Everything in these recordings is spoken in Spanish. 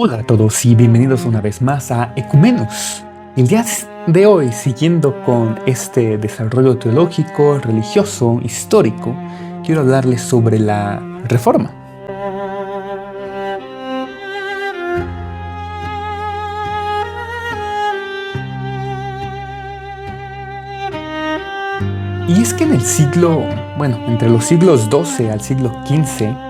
Hola a todos y bienvenidos una vez más a Ecumenos. El día de hoy, siguiendo con este desarrollo teológico, religioso, histórico, quiero hablarles sobre la Reforma. Y es que en el entre los siglos XII al siglo XV,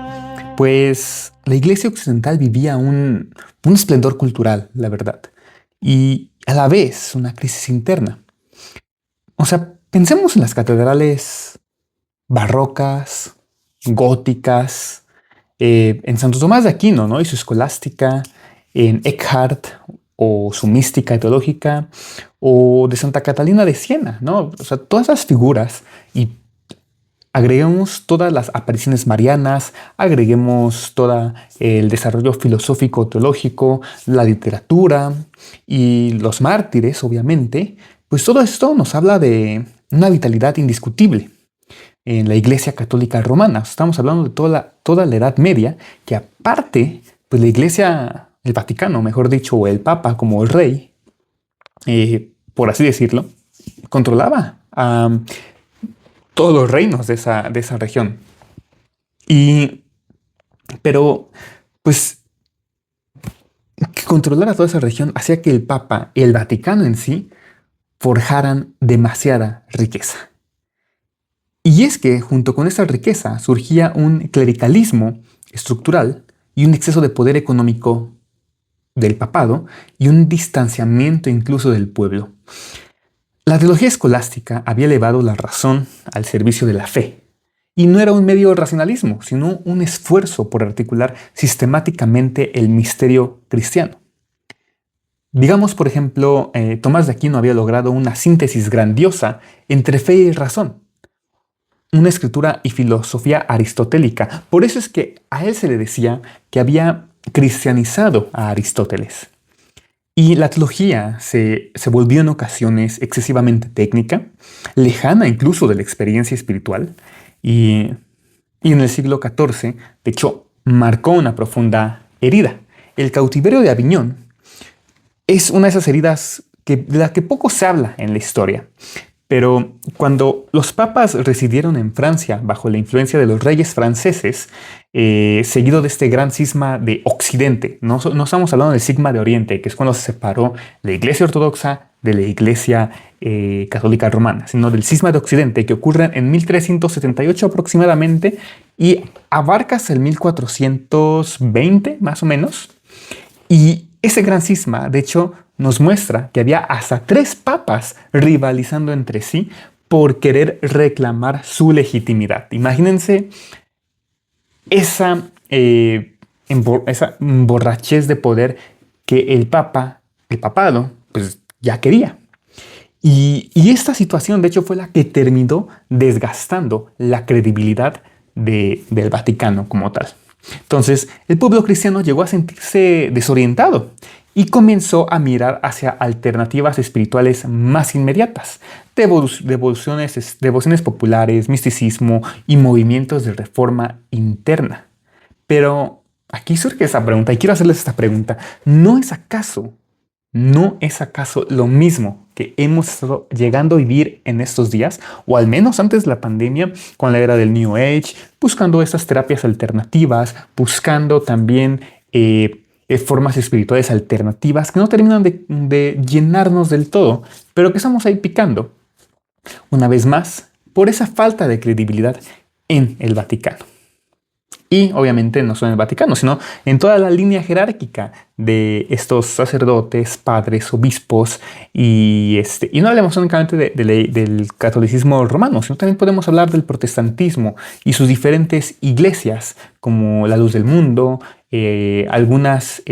pues la Iglesia Occidental vivía un esplendor cultural, la verdad, y a la vez una crisis interna. O sea, pensemos en las catedrales barrocas, góticas, en Santo Tomás de Aquino, ¿no? Y su escolástica, en Eckhart o su mística teológica, o de Santa Catalina de Siena, ¿no? O sea, todas las figuras y agreguemos todas las apariciones marianas, agreguemos todo el desarrollo filosófico, teológico, la literatura y los mártires, obviamente, pues todo esto nos habla de una vitalidad indiscutible en la Iglesia Católica Romana. Estamos hablando de toda la Edad Media, que aparte, pues la Iglesia, el Vaticano, mejor dicho, o el Papa como el rey, por así decirlo, controlaba todos los reinos de esa región. Pero, pues, que controlara toda esa región hacía que el Papa y el Vaticano en sí forjaran demasiada riqueza. Y es que junto con esa riqueza surgía un clericalismo estructural y un exceso de poder económico del papado y un distanciamiento incluso del pueblo. La teología escolástica había elevado la razón al servicio de la fe, y no era un medio racionalismo, sino un esfuerzo por articular sistemáticamente el misterio cristiano. Digamos, por ejemplo, Tomás de Aquino había logrado una síntesis grandiosa entre fe y razón, una escritura y filosofía aristotélica. Por eso es que a él se le decía que había cristianizado a Aristóteles. Y la teología se volvió en ocasiones excesivamente técnica, lejana incluso de la experiencia espiritual, y en el siglo XIV, de hecho, marcó una profunda herida. El cautiverio de Aviñón es una de esas heridas de las que poco se habla en la historia. Pero cuando los papas residieron en Francia bajo la influencia de los reyes franceses, seguido de este gran cisma de Occidente, no estamos hablando del cisma de Oriente, que es cuando se separó la Iglesia Ortodoxa de la Iglesia Católica Romana, sino del cisma de Occidente, que ocurre en 1378 aproximadamente y abarca hasta el 1420 más o menos. Y ese gran cisma, de hecho, nos muestra que había hasta 3 papas rivalizando entre sí por querer reclamar su legitimidad. Imagínense esa emborrachez de poder que el papado, pues ya quería. Y esta situación, de hecho, fue la que terminó desgastando la credibilidad del Vaticano como tal. Entonces, el pueblo cristiano llegó a sentirse desorientado y comenzó a mirar hacia alternativas espirituales más inmediatas, devociones populares, misticismo y movimientos de reforma interna. Pero aquí surge esa pregunta, y quiero hacerles esta pregunta. ¿No es acaso lo mismo que hemos estado llegando a vivir en estos días, o al menos antes de la pandemia, con la era del New Age, buscando estas terapias alternativas, buscando también formas espirituales alternativas que no terminan de llenarnos del todo, pero que estamos ahí picando, una vez más, por esa falta de credibilidad en el Vaticano? Y obviamente no solo en el Vaticano, sino en toda la línea jerárquica de estos sacerdotes, padres, obispos, y no hablemos únicamente del catolicismo romano, sino también podemos hablar del protestantismo y sus diferentes iglesias, como la Luz del Mundo, algunas,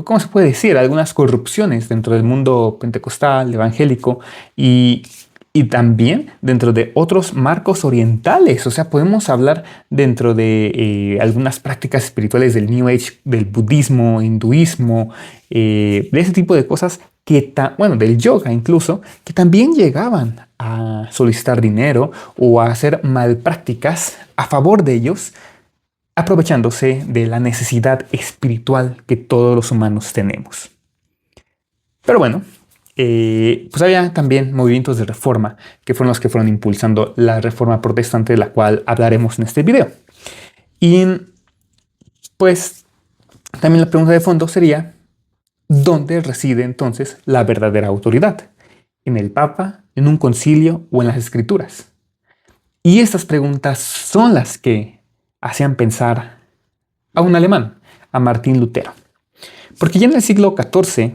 ¿cómo se puede decir? Algunas corrupciones dentro del mundo pentecostal, evangélico, y también dentro de otros marcos orientales. O sea, podemos hablar dentro de algunas prácticas espirituales del New Age, del budismo, hinduismo, de ese tipo de cosas del yoga incluso, que también llegaban a solicitar dinero o a hacer malprácticas a favor de ellos, aprovechándose de la necesidad espiritual que todos los humanos tenemos. Pero bueno, pues había también movimientos de reforma que fueron los que fueron impulsando la reforma protestante, de la cual hablaremos en este video. Y pues también la pregunta de fondo sería, ¿dónde reside entonces la verdadera autoridad? ¿En el Papa, en un concilio o en las Escrituras? Y estas preguntas son las que hacían pensar a un alemán, a Martín Lutero. Porque ya en el siglo XIV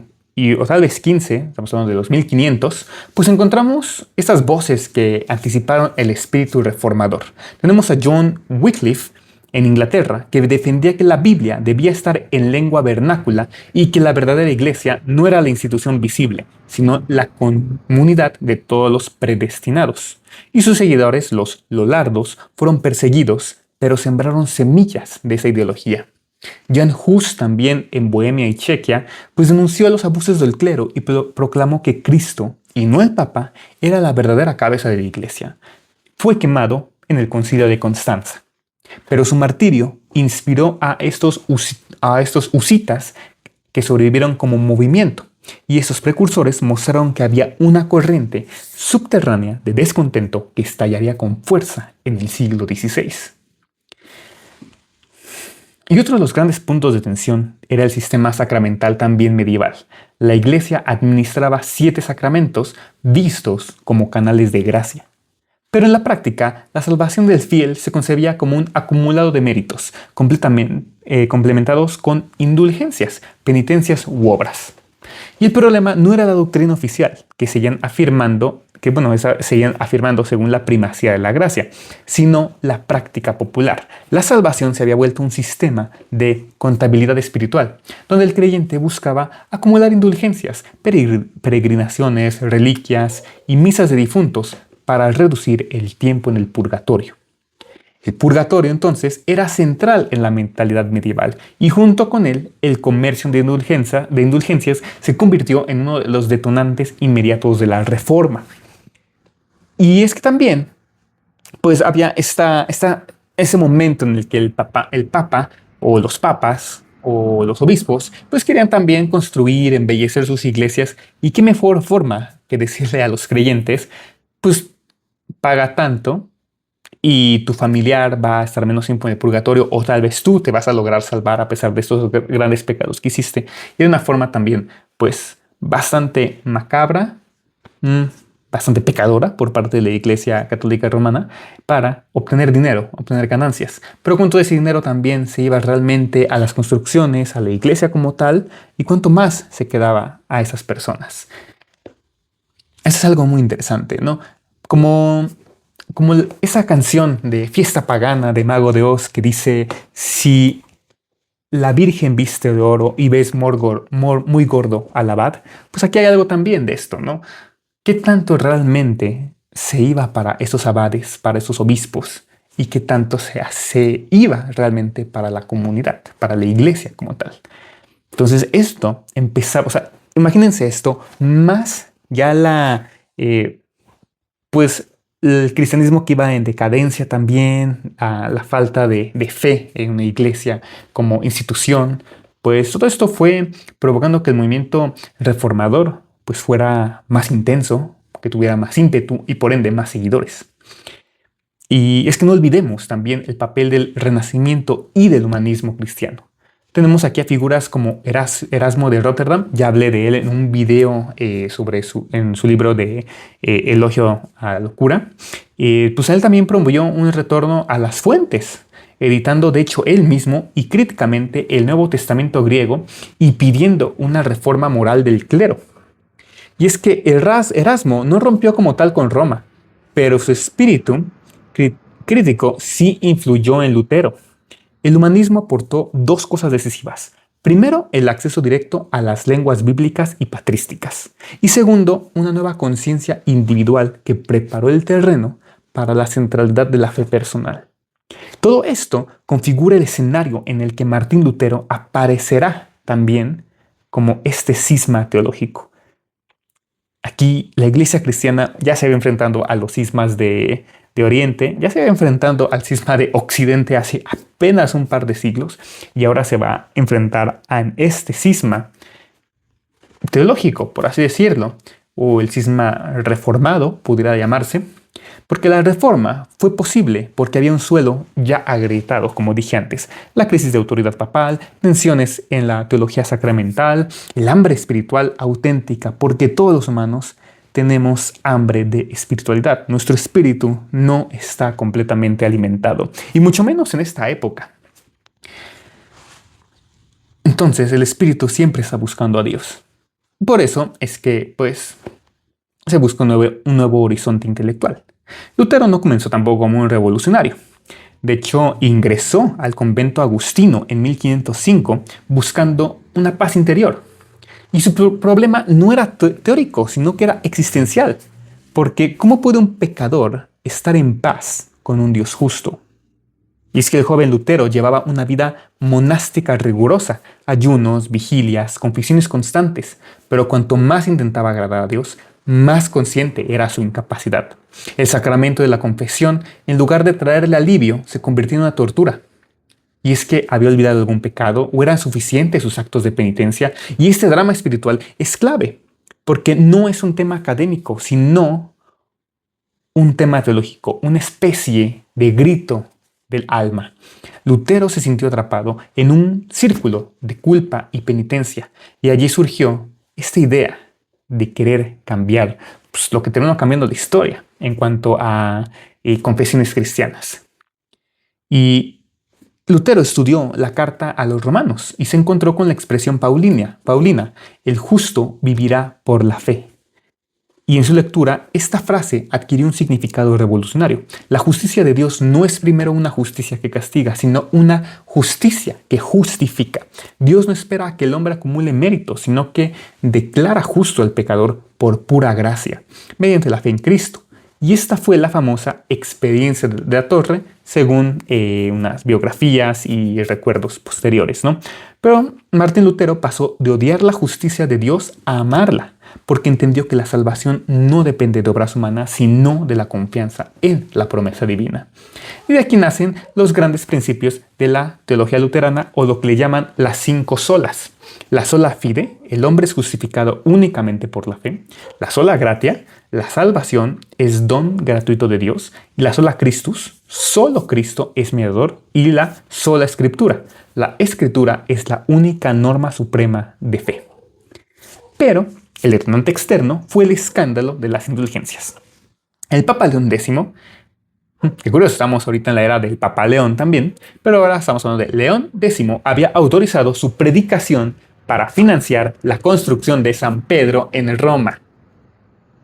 o tal vez XV, estamos hablando de los 1500, pues encontramos estas voces que anticiparon el espíritu reformador. Tenemos a John Wycliffe en Inglaterra, que defendía que la Biblia debía estar en lengua vernácula y que la verdadera iglesia no era la institución visible, sino la comunidad de todos los predestinados. Y sus seguidores, los lollardos, fueron perseguidos, pero sembraron semillas de esa ideología. Jan Hus, también en Bohemia y Chequia, pues denunció los abusos del clero y proclamó que Cristo, y no el Papa, era la verdadera cabeza de la iglesia. Fue quemado en el Concilio de Constanza. Pero su martirio inspiró a estos husitas que sobrevivieron como movimiento, y estos precursores mostraron que había una corriente subterránea de descontento que estallaría con fuerza en el siglo XVI. Y otro de los grandes puntos de tensión era el sistema sacramental también medieval. La Iglesia administraba 7 sacramentos vistos como canales de gracia. Pero en la práctica, la salvación del fiel se concebía como un acumulado de méritos, complementados con indulgencias, penitencias u obras. Y el problema no era la doctrina oficial, que seguían afirmando según la primacía de la gracia, sino la práctica popular. La salvación se había vuelto un sistema de contabilidad espiritual, donde el creyente buscaba acumular indulgencias, peregrinaciones, reliquias y misas de difuntos para reducir el tiempo en el purgatorio. El purgatorio, entonces, era central en la mentalidad medieval y junto con él, el comercio de indulgencias se convirtió en uno de los detonantes inmediatos de la Reforma. Y es que también, pues había ese momento en el que el Papa o los papas o los obispos, pues querían también construir, embellecer sus iglesias, y qué mejor forma que decirle a los creyentes, pues paga tanto y tu familiar va a estar menos tiempo en el purgatorio, o tal vez tú te vas a lograr salvar a pesar de estos grandes pecados que hiciste. Y de una forma también, pues, bastante macabra, bastante pecadora por parte de la Iglesia Católica Romana, para obtener dinero, obtener ganancias. Pero con todo ese dinero también se iba realmente a las construcciones, a la iglesia como tal, y cuánto más se quedaba a esas personas. Eso es algo muy interesante, ¿no? Como esa canción de Fiesta Pagana de Mago de Oz que dice: si la Virgen viste de oro y ves muy gordo al abad, pues aquí hay algo también de esto, ¿no? ¿Qué tanto realmente se iba para esos abades, para esos obispos? ¿Y qué tanto se iba realmente para la comunidad, para la iglesia como tal? Entonces esto empezaba, o sea, imagínense esto, más ya pues el cristianismo que iba en decadencia también, a la falta de fe en una iglesia como institución, pues todo esto fue provocando que el movimiento reformador pues fuera más intenso, que tuviera más ímpetu y por ende más seguidores. Y es que no olvidemos también el papel del Renacimiento y del humanismo cristiano. Tenemos aquí a figuras como Erasmo de Rotterdam, ya hablé de él en un video en su libro de Elogio a la Locura. Pues él también promovió un retorno a las fuentes, editando de hecho él mismo y críticamente el Nuevo Testamento griego y pidiendo una reforma moral del clero. Y es que Erasmo no rompió como tal con Roma, pero su espíritu crítico sí influyó en Lutero. El humanismo aportó 2 cosas decisivas. Primero, el acceso directo a las lenguas bíblicas y patrísticas. Y segundo, una nueva conciencia individual que preparó el terreno para la centralidad de la fe personal. Todo esto configura el escenario en el que Martín Lutero aparecerá también como este cisma teológico. Aquí la iglesia cristiana ya se va enfrentando a los cismas de Oriente, ya se va enfrentando al cisma de Occidente hace apenas un par de siglos y ahora se va a enfrentar a este cisma teológico, por así decirlo, o el cisma reformado, pudiera llamarse, porque la reforma fue posible porque había un suelo ya agrietado, como dije antes, la crisis de autoridad papal, tensiones en la teología sacramental, el hambre espiritual auténtica, porque todos los humanos tenemos hambre de espiritualidad. Nuestro espíritu no está completamente alimentado, y mucho menos en esta época. Entonces el espíritu siempre está buscando a Dios. Por eso es que, pues, se busca un nuevo horizonte intelectual. Lutero no comenzó tampoco como un revolucionario. De hecho, ingresó al convento agustino en 1505 buscando una paz interior. Y su problema no era teórico, sino que era existencial. Porque ¿cómo puede un pecador estar en paz con un Dios justo? Y es que el joven Lutero llevaba una vida monástica rigurosa, ayunos, vigilias, confesiones constantes, pero cuanto más intentaba agradar a Dios, más consciente era su incapacidad. El sacramento de la confesión, en lugar de traerle alivio, se convirtió en una tortura. Y es que había olvidado algún pecado o eran suficientes sus actos de penitencia, y este drama espiritual es clave, porque no es un tema académico, sino un tema teológico, una especie de grito del alma. Lutero se sintió atrapado en un círculo de culpa y penitencia, y allí surgió esta idea de querer cambiar, pues, lo que terminó cambiando la historia en cuanto a confesiones cristianas. Y Lutero estudió la carta a los romanos y se encontró con la expresión paulina, el justo vivirá por la fe. Y en su lectura, esta frase adquirió un significado revolucionario. La justicia de Dios no es primero una justicia que castiga, sino una justicia que justifica. Dios no espera a que el hombre acumule méritos, sino que declara justo al pecador por pura gracia, mediante la fe en Cristo. Y esta fue la famosa experiencia de la Torre, según unas biografías y recuerdos posteriores, ¿no? Pero Martín Lutero pasó de odiar la justicia de Dios a amarla, porque entendió que la salvación no depende de obras humanas, sino de la confianza en la promesa divina. Y de aquí nacen los grandes principios de la teología luterana, o lo que le llaman las 5 solas. La sola fide, el hombre es justificado únicamente por la fe. La sola gratia, la salvación es don gratuito de Dios. Y la sola Christus, solo Cristo es mediador. Y la sola Escritura. La Escritura es la única norma suprema de fe. Pero el detonante externo fue el escándalo de las indulgencias. El Papa León X, qué curioso, estamos ahorita en la era del Papa León también, pero ahora estamos hablando de León X, había autorizado su predicación para financiar la construcción de San Pedro en Roma.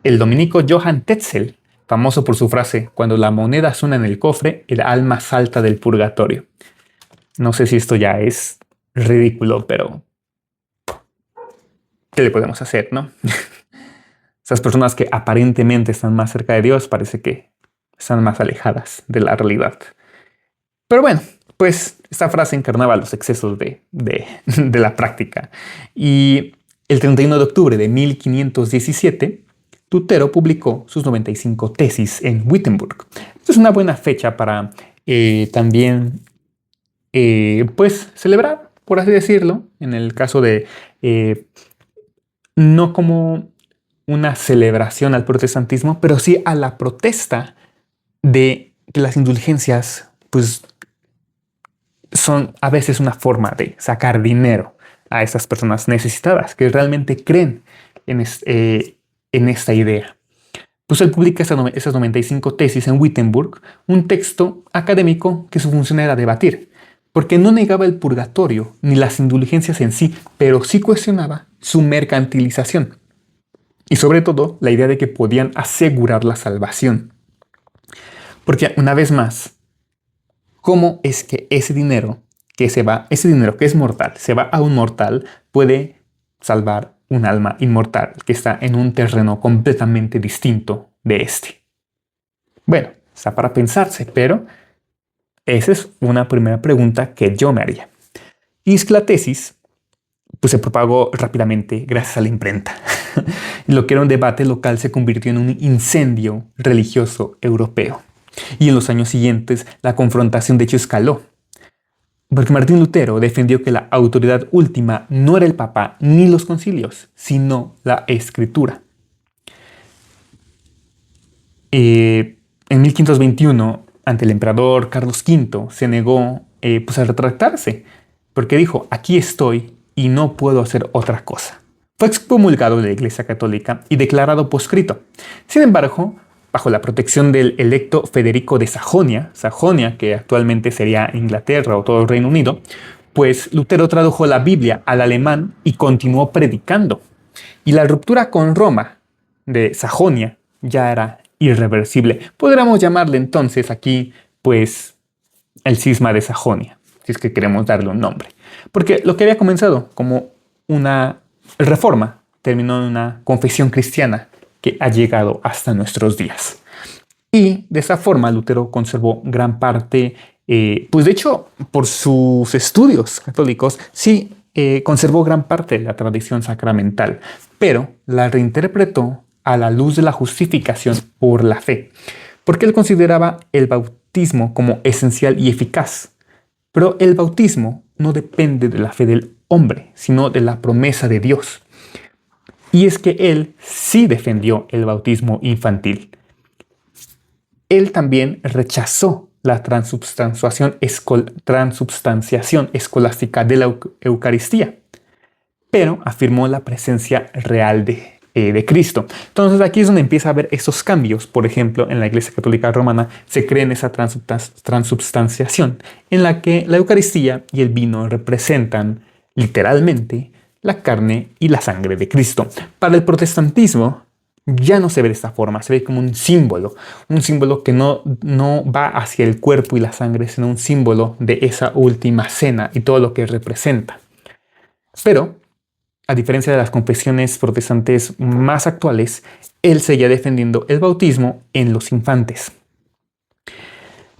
El dominico Johann Tetzel, famoso por su frase, cuando la moneda suena en el cofre, el alma salta del purgatorio. No sé si esto ya es ridículo, pero ¿qué le podemos hacer, no? Esas personas que aparentemente están más cerca de Dios parece que están más alejadas de la realidad. Pero bueno, pues esta frase encarnaba los excesos de la práctica. Y el 31 de octubre de 1517, Lutero publicó sus 95 tesis en Wittenberg. Esto es una buena fecha para también pues celebrar, por así decirlo, en el caso de no como una celebración al protestantismo, pero sí a la protesta de que las indulgencias pues son a veces una forma de sacar dinero a esas personas necesitadas que realmente creen en esta idea. Pues él publica esas 95 tesis en Wittenberg, un texto académico que su función era debatir, porque no negaba el purgatorio ni las indulgencias en sí, pero sí cuestionaba su mercantilización y sobre todo la idea de que podían asegurar la salvación. Porque una vez más, ¿cómo es que ese dinero que es mortal, se va a un mortal, puede salvar un alma inmortal que está en un terreno completamente distinto de este? Bueno, está para pensarse, pero esa es una primera pregunta que yo me haría. Y es que la tesis pues, se propagó rápidamente gracias a la imprenta. Lo que era un debate local se convirtió en un incendio religioso europeo. Y en los años siguientes la confrontación de hecho escaló. Porque Martín Lutero defendió que la autoridad última no era el Papa ni los concilios, sino la Escritura. En 1521, ante el emperador Carlos V, se negó a retractarse, porque dijo, aquí estoy y no puedo hacer otra cosa. Fue excomulgado de la Iglesia Católica y declarado proscrito. Sin embargo, bajo la protección del electo Federico de Sajonia, que actualmente sería Inglaterra o todo el Reino Unido, pues Lutero tradujo la Biblia al alemán y continuó predicando. Y la ruptura con Roma de Sajonia ya era irreversible. Podríamos llamarle entonces aquí, pues, el cisma de Sajonia, si es que queremos darle un nombre. Porque lo que había comenzado como una reforma terminó en una confesión cristiana que ha llegado hasta nuestros días. Y de esa forma Lutero conservó gran parte, pues de hecho, por sus estudios católicos, sí conservó gran parte de la tradición sacramental, pero la reinterpretó a la luz de la justificación por la fe, porque él consideraba el bautismo como esencial y eficaz. Pero el bautismo no depende de la fe del hombre, sino de la promesa de Dios. Y es que él sí defendió el bautismo infantil. Él también rechazó la transubstanciación escolástica de la Eucaristía, pero afirmó la presencia real de Cristo. Entonces aquí es donde empieza a haber esos cambios. Por ejemplo, en la Iglesia Católica Romana se cree en esa transubstanciación, en la que la Eucaristía y el vino representan literalmente la carne y la sangre de Cristo. Para el protestantismo ya no se ve de esta forma, se ve como un símbolo que no va hacia el cuerpo y la sangre, sino un símbolo de esa última cena y todo lo que representa. Pero a diferencia de las confesiones protestantes más actuales, él seguía defendiendo el bautismo en los infantes.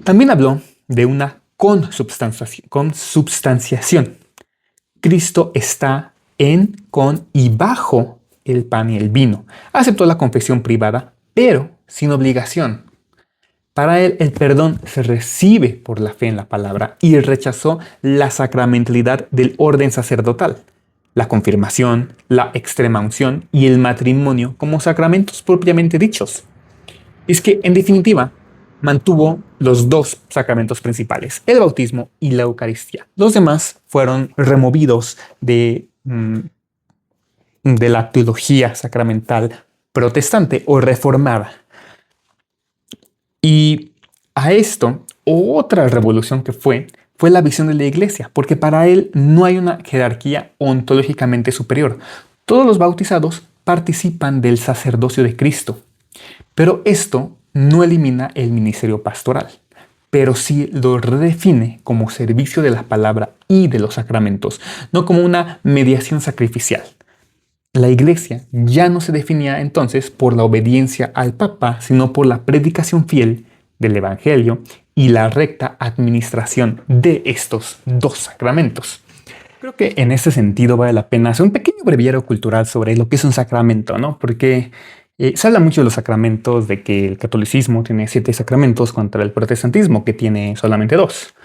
También habló de una consubstanciación. Cristo está en, con y bajo el pan y el vino. Aceptó la confesión privada, pero sin obligación. Para él, el perdón se recibe por la fe en la palabra y rechazó la sacramentalidad del orden sacerdotal, la confirmación, la extrema unción y el matrimonio como sacramentos propiamente dichos. Es que, en definitiva, mantuvo los dos sacramentos principales, el bautismo y la Eucaristía. Los demás fueron removidos de la teología sacramental protestante o reformada. Y a esto, otra revolución que fue la visión de la Iglesia, porque para él no hay una jerarquía ontológicamente superior. Todos los bautizados participan del sacerdocio de Cristo, pero esto no elimina el ministerio pastoral, pero sí lo redefine como servicio de la palabra y de los sacramentos, no como una mediación sacrificial. La Iglesia ya no se definía entonces por la obediencia al Papa, sino por la predicación fiel del Evangelio y la recta administración de estos dos sacramentos. Creo que en ese sentido vale la pena hacer un pequeño breviario cultural sobre lo que es un sacramento, ¿no? Porque se habla mucho de los sacramentos, de que el catolicismo tiene 7 sacramentos contra el protestantismo, que tiene solamente 2.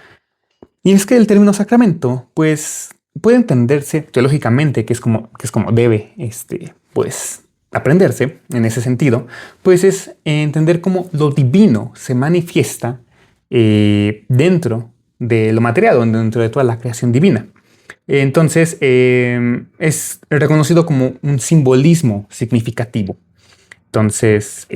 Y es que el término sacramento, pues, puede entenderse teológicamente, que es como debe, pues, aprenderse en ese sentido, pues es entender cómo lo divino se manifiesta dentro de lo material, dentro de toda la creación divina. Entonces, es reconocido como un simbolismo significativo. Entonces,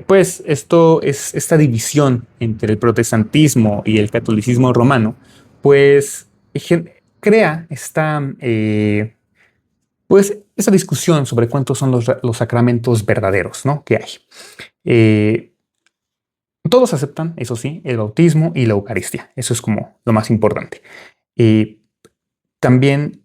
pues esta división entre el protestantismo y el catolicismo romano, pues crea pues esa discusión sobre cuántos son los sacramentos verdaderos, ¿no?, que hay. Todos aceptan, eso sí, el bautismo y la Eucaristía. Eso es como lo más importante. También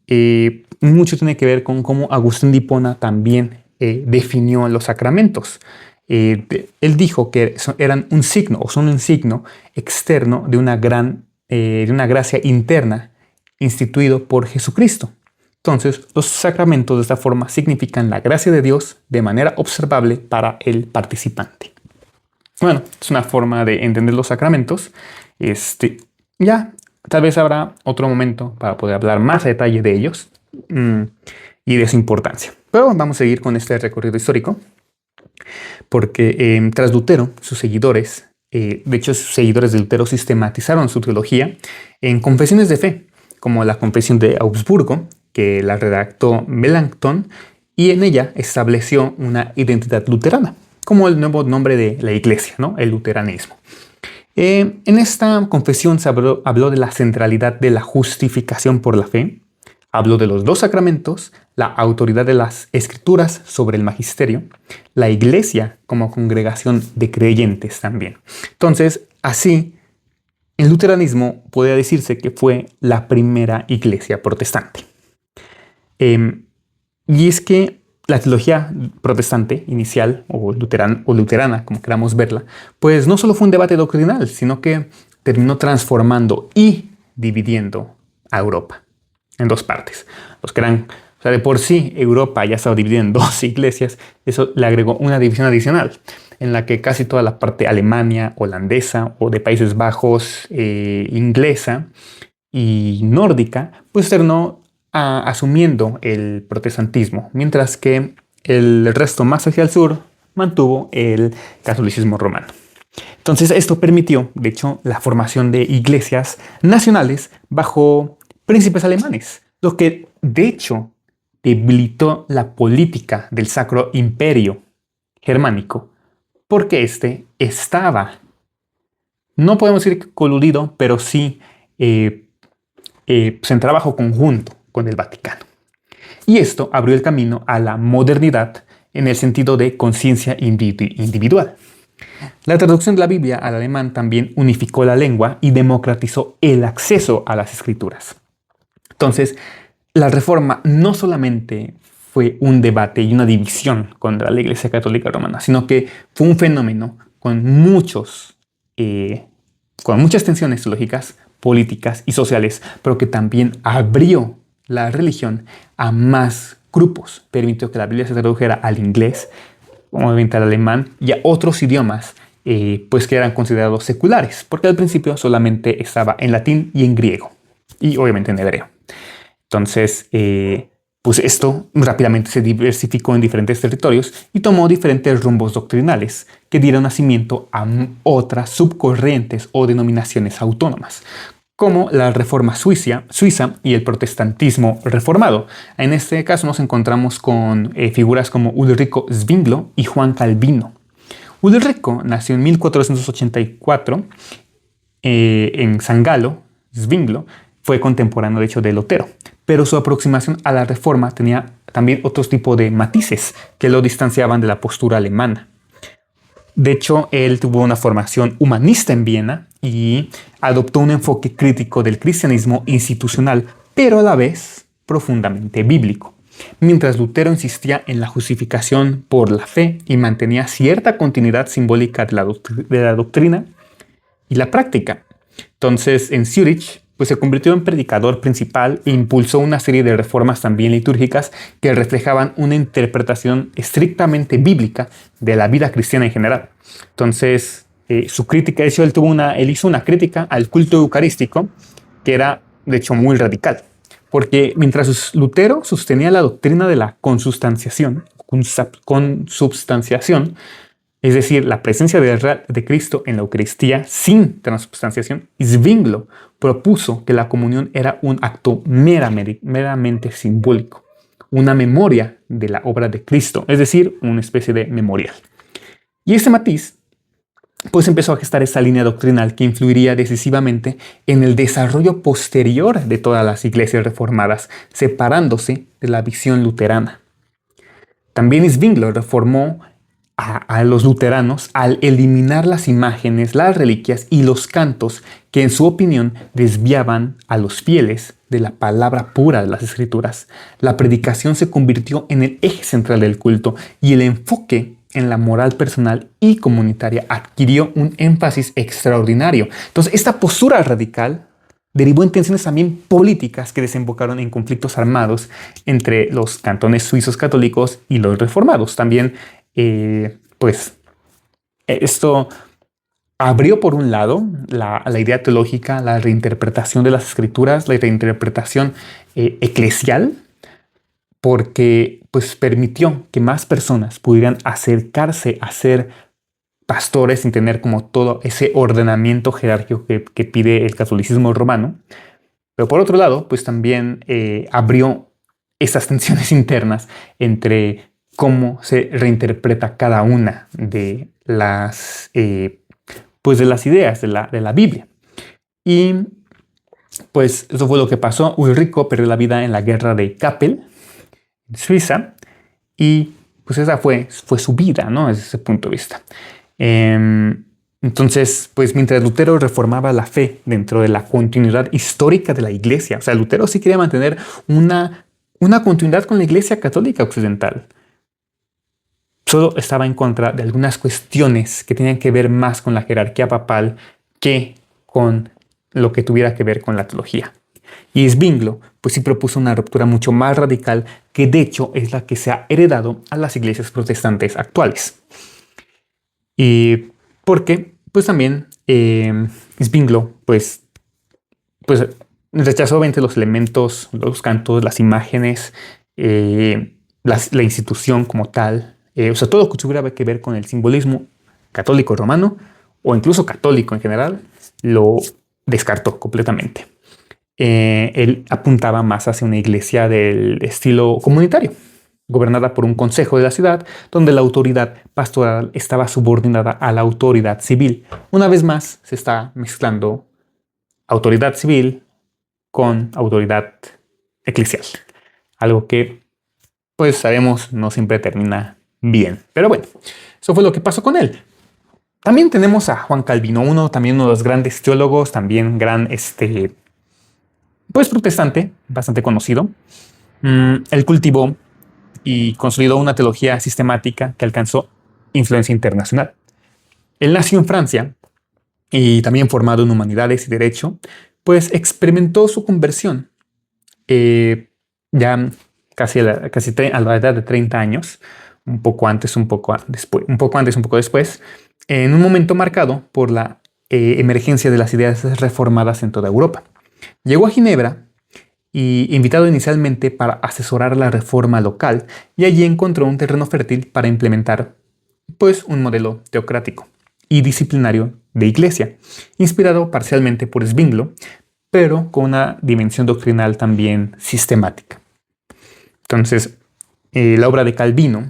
mucho tiene que ver con cómo Agustín de Hipona también definió los sacramentos. Él dijo que eran un signo o son un signo externo de una gracia interna instituido por Jesucristo. Entonces, los sacramentos de esta forma significan la gracia de Dios de manera observable para el participante. Bueno, es una forma de entender los sacramentos. Ya Tal vez habrá otro momento para poder hablar más a detalle de ellos y de su importancia. Pero vamos a seguir con este recorrido histórico, porque tras Lutero, sus seguidores, de hecho sus seguidores de Lutero sistematizaron su teología en confesiones de fe, como la Confesión de Augsburgo, que la redactó Melanchthon, y en ella estableció una identidad luterana, como el nuevo nombre de la iglesia, ¿no? El luteranismo. En esta confesión se habló de la centralidad de la justificación por la fe, habló de los 2 sacramentos, la autoridad de las escrituras sobre el magisterio, la iglesia como congregación de creyentes también. Entonces, así, el luteranismo podría decirse que fue la primera iglesia protestante. Y es que la teología protestante inicial o luterana, como queramos verla, pues no solo fue un debate doctrinal, sino que terminó transformando y dividiendo a Europa en 2 partes. Los que eran, o sea, de por sí Europa ya estaba dividida en 2 iglesias, eso le agregó una división adicional, en la que casi toda la parte alemania, holandesa o de Países Bajos, inglesa y nórdica, pues terminó asumiendo el protestantismo, mientras que el resto más hacia el sur mantuvo el catolicismo romano. Entonces esto permitió, de hecho, la formación de iglesias nacionales bajo príncipes alemanes, lo que de hecho debilitó la política del Sacro Imperio Germánico, porque este estaba, no podemos decir coludido, pero sí en trabajo conjunto con el Vaticano. Y esto abrió el camino a la modernidad en el sentido de conciencia individual. La traducción de la Biblia al alemán también unificó la lengua y democratizó el acceso a las escrituras. Entonces, la Reforma no solamente fue un debate y una división contra la Iglesia Católica Romana, sino que fue un fenómeno con muchas tensiones teológicas, políticas y sociales, pero que también abrió la religión a más grupos. Permitió que la Biblia se tradujera al inglés, obviamente al alemán y a otros idiomas, pues que eran considerados seculares, porque al principio solamente estaba en latín y en griego, y obviamente en hebreo. Entonces, pues esto rápidamente se diversificó en diferentes territorios y tomó diferentes rumbos doctrinales que dieron nacimiento a otras subcorrientes o denominaciones autónomas, como la Reforma Suiza y el protestantismo reformado. En este caso nos encontramos con figuras como Ulrico Zwinglio y Juan Calvino. Ulrico nació en 1484 en San Galo. Zwinglio fue contemporáneo, de hecho, de Lutero, pero su aproximación a la Reforma tenía también otro tipo de matices que lo distanciaban de la postura alemana. De hecho, él tuvo una formación humanista en Viena y adoptó un enfoque crítico del cristianismo institucional, pero a la vez profundamente bíblico. Mientras Lutero insistía en la justificación por la fe y mantenía cierta continuidad simbólica de la doctrina y la práctica. Entonces, en Zúrich, pues se convirtió en predicador principal e impulsó una serie de reformas también litúrgicas que reflejaban una interpretación estrictamente bíblica de la vida cristiana en general. Entonces, su crítica, de hecho, él hizo una crítica al culto eucarístico que era, de hecho, muy radical. Porque mientras Lutero sostenía la doctrina de la consubstanciación, es decir, la presencia de Cristo en la Eucaristía sin transubstanciación, Zwinglio propuso que la comunión era un acto meramente simbólico, una memoria de la obra de Cristo, es decir, una especie de memorial. Y ese matiz pues empezó a gestar esa línea doctrinal que influiría decisivamente en el desarrollo posterior de todas las iglesias reformadas, separándose de la visión luterana. También Zwinglio reformó a los luteranos al eliminar las imágenes, las reliquias y los cantos que en su opinión desviaban a los fieles de la palabra pura de las Escrituras. La predicación se convirtió en el eje central del culto y el enfoque en la moral personal y comunitaria adquirió un énfasis extraordinario. Entonces, esta postura radical derivó en tensiones también políticas que desembocaron en conflictos armados entre los cantones suizos católicos y los reformados. También, esto abrió por un lado la idea teológica, la reinterpretación de las escrituras, la reinterpretación eclesial, porque pues permitió que más personas pudieran acercarse a ser pastores sin tener como todo ese ordenamiento jerárquico que pide el catolicismo romano. Pero por otro lado, pues también abrió esas tensiones internas entre cómo se reinterpreta cada una de pues de las ideas de la Biblia. Y pues eso fue lo que pasó. Ulrico perdió la vida en la guerra de Kappel, en Suiza, y pues esa fue su vida, ¿no? Desde ese punto de vista. Entonces, pues mientras Lutero reformaba la fe dentro de la continuidad histórica de la Iglesia, o sea, Lutero sí quería mantener una continuidad con la Iglesia católica occidental. Solo estaba en contra de algunas cuestiones que tenían que ver más con la jerarquía papal que con lo que tuviera que ver con la teología. Y Zwinglio, pues sí propuso una ruptura mucho más radical que de hecho es la que se ha heredado a las iglesias protestantes actuales. Y porque, pues también Zwinglio, pues rechazó obviamente los elementos, los cantos, las imágenes, la institución como tal. O sea, todo lo que tuviera que ver con el simbolismo católico romano o incluso católico en general, lo descartó completamente. Él apuntaba más hacia una iglesia del estilo comunitario, gobernada por un consejo de la ciudad, donde la autoridad pastoral estaba subordinada a la autoridad civil. Una vez más, se está mezclando autoridad civil con autoridad eclesial. Algo que, pues sabemos, no siempre termina bien. Pero bueno, eso fue lo que pasó con él. También tenemos a Juan Calvino, también uno de los grandes teólogos, también gran, pues protestante, bastante conocido. Él cultivó y consolidó una teología sistemática que alcanzó influencia internacional. Él nació en Francia y también formado en humanidades y derecho, pues experimentó su conversión ya casi a la edad de 30 años, un poco antes, un poco después, en un momento marcado por la emergencia de las ideas reformadas en toda Europa. Llegó a Ginebra y invitado inicialmente para asesorar la reforma local, y allí encontró un terreno fértil para implementar pues un modelo teocrático y disciplinario de iglesia, inspirado parcialmente por Zwinglio, pero con una dimensión doctrinal también sistemática. Entonces, la obra de Calvino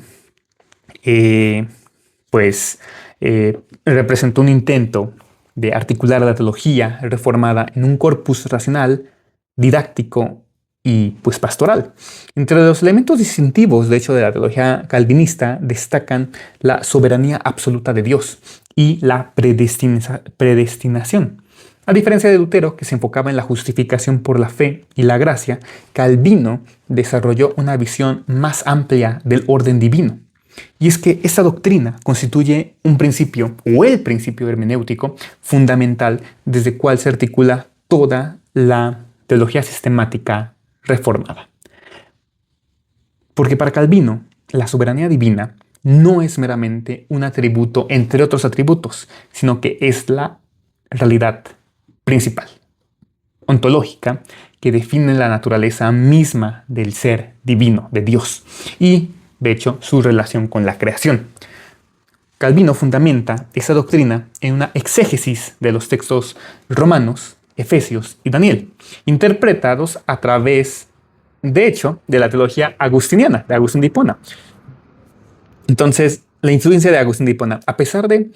representó un intento de articular la teología reformada en un corpus racional, didáctico y pues pastoral. Entre los elementos distintivos, de hecho, de la teología calvinista destacan la soberanía absoluta de Dios y la predestinación. A diferencia de Lutero, que se enfocaba en la justificación por la fe y la gracia, Calvino desarrolló una visión más amplia del orden divino. Y es que esta doctrina constituye un principio, o el principio hermenéutico, fundamental desde el cual se articula toda la teología sistemática reformada. Porque para Calvino, la soberanía divina no es meramente un atributo entre otros atributos, sino que es la realidad principal, ontológica, que define la naturaleza misma del ser divino, de Dios, y, de hecho, su relación con la creación. Calvino fundamenta esa doctrina en una exégesis de los textos romanos, Efesios y Daniel, interpretados a través, de hecho, de la teología agustiniana, de Agustín de Hipona. Entonces, la influencia de Agustín de Hipona, a pesar de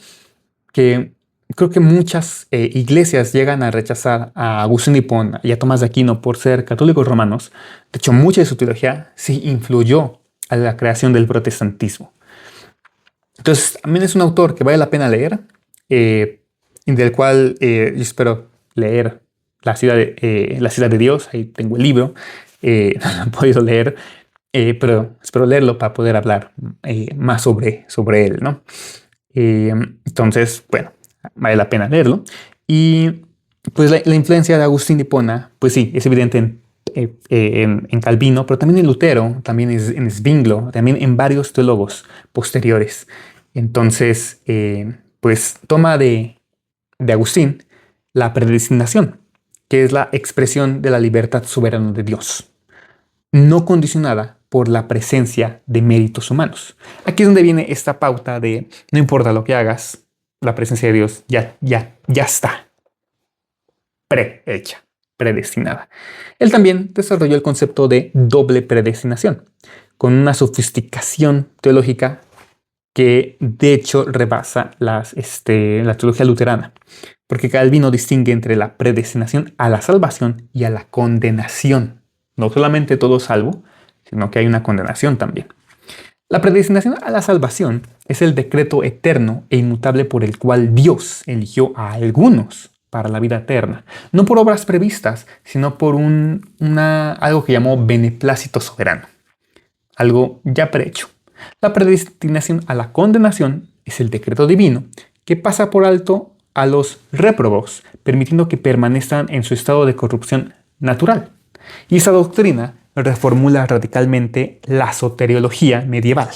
que creo que muchas iglesias llegan a rechazar a Agustín de Hipona y a Tomás de Aquino por ser católicos romanos, de hecho, mucha de su teología sí influyó a la creación del protestantismo. Entonces, también es un autor que vale la pena leer, del cual yo espero leer La ciudad de Dios. Ahí tengo el libro, no lo he podido leer, pero espero leerlo para poder hablar más sobre él, ¿no? Entonces, bueno, vale la pena leerlo. Y pues la influencia de Agustín de Hipona, pues sí, es evidente en Calvino, pero también en Lutero, también en Zwinglio, también en varios teólogos posteriores. Entonces, pues toma de de Agustín, la predestinación, que es la expresión de la libertad soberana de Dios, no condicionada por la presencia de méritos humanos. Aquí es donde viene esta pauta de no importa lo que hagas, la presencia de Dios ya está prehecha, predestinada. Él también desarrolló el concepto de doble predestinación, con una sofisticación teológica que de hecho rebasa la teología luterana, porque Calvino distingue entre la predestinación a la salvación y a la condenación. No solamente todo salvo, sino que hay una condenación también. La predestinación a la salvación es el decreto eterno e inmutable por el cual Dios eligió a algunos para la vida eterna, no por obras previstas, sino por algo que llamó beneplácito soberano, algo ya prehecho. La predestinación a la condenación es el decreto divino que pasa por alto a los réprobos, permitiendo que permanezcan en su estado de corrupción natural. Y esa doctrina reformula radicalmente la soteriología medieval.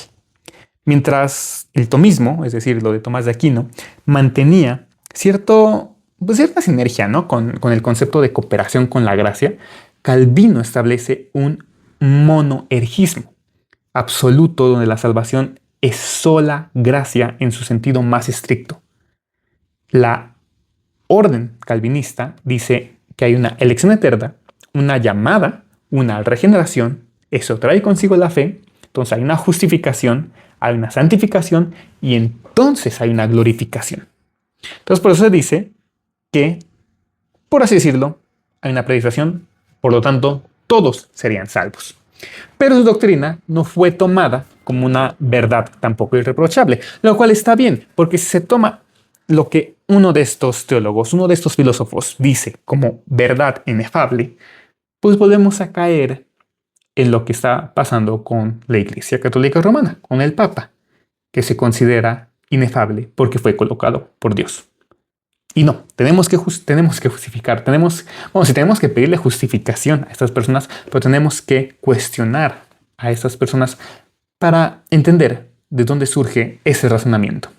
Mientras el tomismo, es decir, lo de Tomás de Aquino, mantenía cierta sinergia, ¿no? con el concepto de cooperación con la gracia, Calvino establece un monoergismo absoluto donde la salvación es sola gracia en su sentido más estricto. La orden calvinista dice que hay una elección eterna, una llamada, una regeneración, eso trae consigo la fe, entonces hay una justificación, hay una santificación y entonces hay una glorificación. Entonces por eso se dice que, por así decirlo, hay una predestinación, por lo tanto todos serían salvos. Pero su doctrina no fue tomada como una verdad tampoco irreprochable, lo cual está bien, porque si se toma lo que uno de estos teólogos, uno de estos filósofos dice como verdad inefable, pues volvemos a caer en lo que está pasando con la Iglesia Católica Romana, con el Papa, que se considera inefable porque fue colocado por Dios. Y no, tenemos que justificar, si tenemos que pedirle justificación a estas personas, pero tenemos que cuestionar a estas personas para entender de dónde surge ese razonamiento.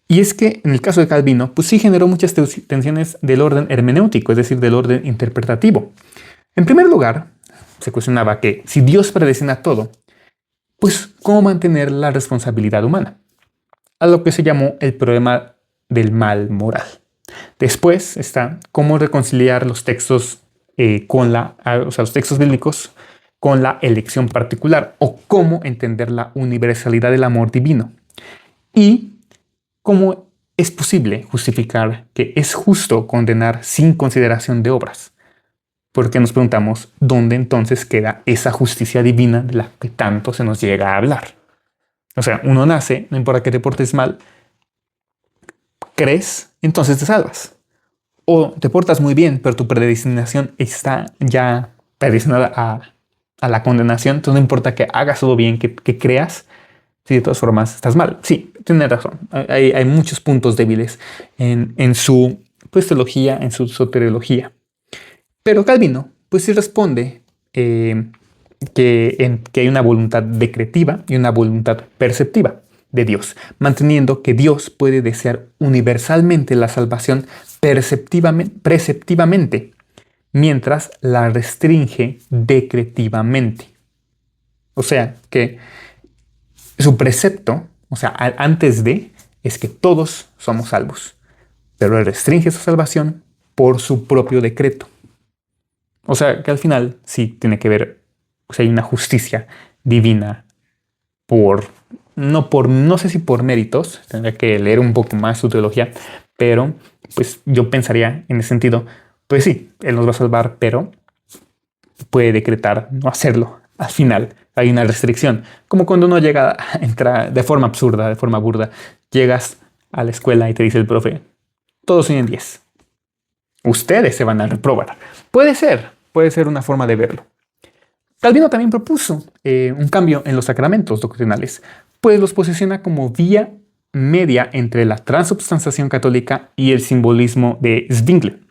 Y es que en el caso de Calvino, pues sí generó muchas tensiones del orden hermenéutico, es decir, del orden interpretativo. En primer lugar, se cuestionaba que si Dios predestina todo, pues ¿cómo mantener la responsabilidad humana? A lo que se llamó el problema del mal moral. Después está cómo reconciliar los textos los textos bíblicos con la elección particular o cómo entender la universalidad del amor divino. Y cómo es posible justificar que es justo condenar sin consideración de obras. Porque nos preguntamos dónde entonces queda esa justicia divina de la que tanto se nos llega a hablar. O sea, uno nace, no importa que te portes mal, crees, entonces te salvas. O te portas muy bien, pero tu predestinación está ya predestinada a la condenación. Entonces no importa que hagas todo bien, que creas, si de todas formas estás mal. Sí, tienes razón. Hay muchos puntos débiles en su teología, en su soteriología. Pero Calvino, pues sí responde que hay una voluntad decretiva y una voluntad perceptiva de Dios, manteniendo que Dios puede desear universalmente la salvación preceptivamente, mientras la restringe decretivamente. O sea, que su precepto, antes de, es que todos somos salvos, pero él restringe su salvación por su propio decreto. O sea, que al final sí tiene que ver, hay una justicia divina no sé si por méritos, tendría que leer un poco más su teología, pero pues yo pensaría en ese sentido, pues sí, él nos va a salvar, pero puede decretar no hacerlo. Al final hay una restricción, como cuando uno llega a entrar de forma absurda, de forma burda, llegas a la escuela y te dice el profe, todos tienen 10. Ustedes se van a reprobar. Puede ser una forma de verlo. Calvino también propuso un cambio en los sacramentos doctrinales, pues los posiciona como vía media entre la transubstanciación católica y el simbolismo de Zwingli.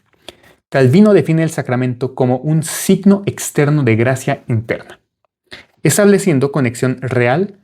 Calvino define el sacramento como un signo externo de gracia interna, estableciendo conexión real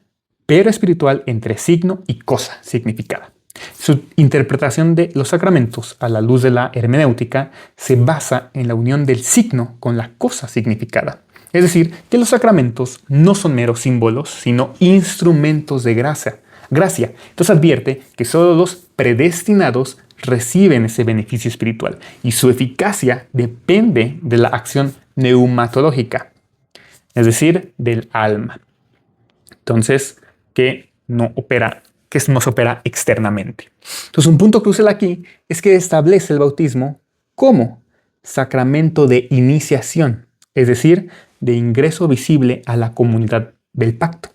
pero espiritual entre signo y cosa significada. Su interpretación de los sacramentos a la luz de la hermenéutica se basa en la unión del signo con la cosa significada. Es decir, que los sacramentos no son meros símbolos, sino instrumentos de gracia. Entonces advierte que solo los predestinados reciben ese beneficio espiritual y su eficacia depende de la acción neumatológica, es decir, del alma. Entonces, que no se opera externamente. Entonces, un punto crucial aquí es que establece el bautismo como sacramento de iniciación, es decir, de ingreso visible a la comunidad del pacto.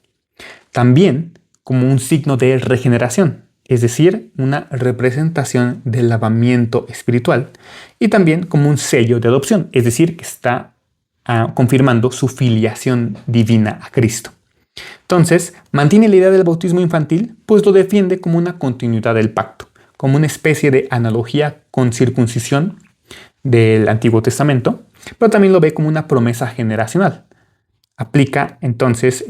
También como un signo de regeneración, es decir, una representación del lavamiento espiritual, y también como un sello de adopción, es decir, que está confirmando su filiación divina a Cristo. Entonces, mantiene la idea del bautismo infantil, pues lo defiende como una continuidad del pacto, como una especie de analogía con circuncisión del Antiguo Testamento, pero también lo ve como una promesa generacional. Aplica entonces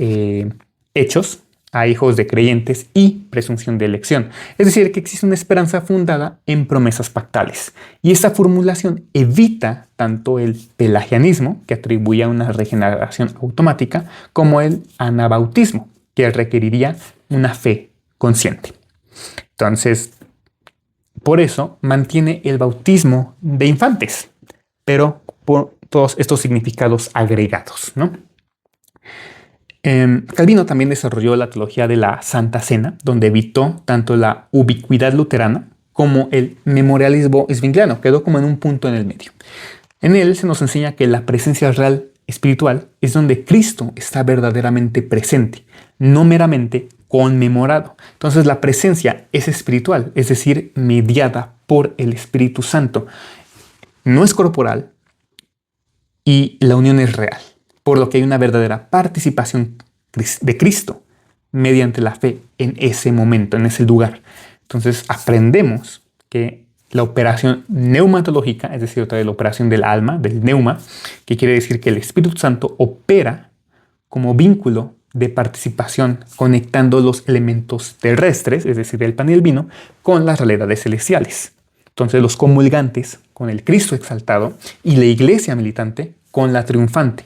hechos a hijos de creyentes y presunción de elección. Es decir, que existe una esperanza fundada en promesas pactales. Y esta formulación evita tanto el pelagianismo, que atribuía una regeneración automática, como el anabautismo, que requeriría una fe consciente. Entonces, por eso mantiene el bautismo de infantes, pero por todos estos significados agregados, ¿no? Calvino también desarrolló la teología de la Santa Cena, donde evitó tanto la ubicuidad luterana como el memorialismo zwingliano, quedó como en un punto en el medio. En él se nos enseña que la presencia real espiritual es donde Cristo está verdaderamente presente, no meramente conmemorado. Entonces la presencia es espiritual, es decir, mediada por el Espíritu Santo. No es corporal y la unión es real, por lo que hay una verdadera participación de Cristo mediante la fe en ese momento, en ese lugar. Entonces aprendemos que la operación neumatológica, es decir, otra vez la operación del alma, del neuma, que quiere decir que el Espíritu Santo opera como vínculo de participación conectando los elementos terrestres, es decir, el pan y el vino, con las realidades celestiales. Entonces los comulgantes con el Cristo exaltado y la iglesia militante con la triunfante.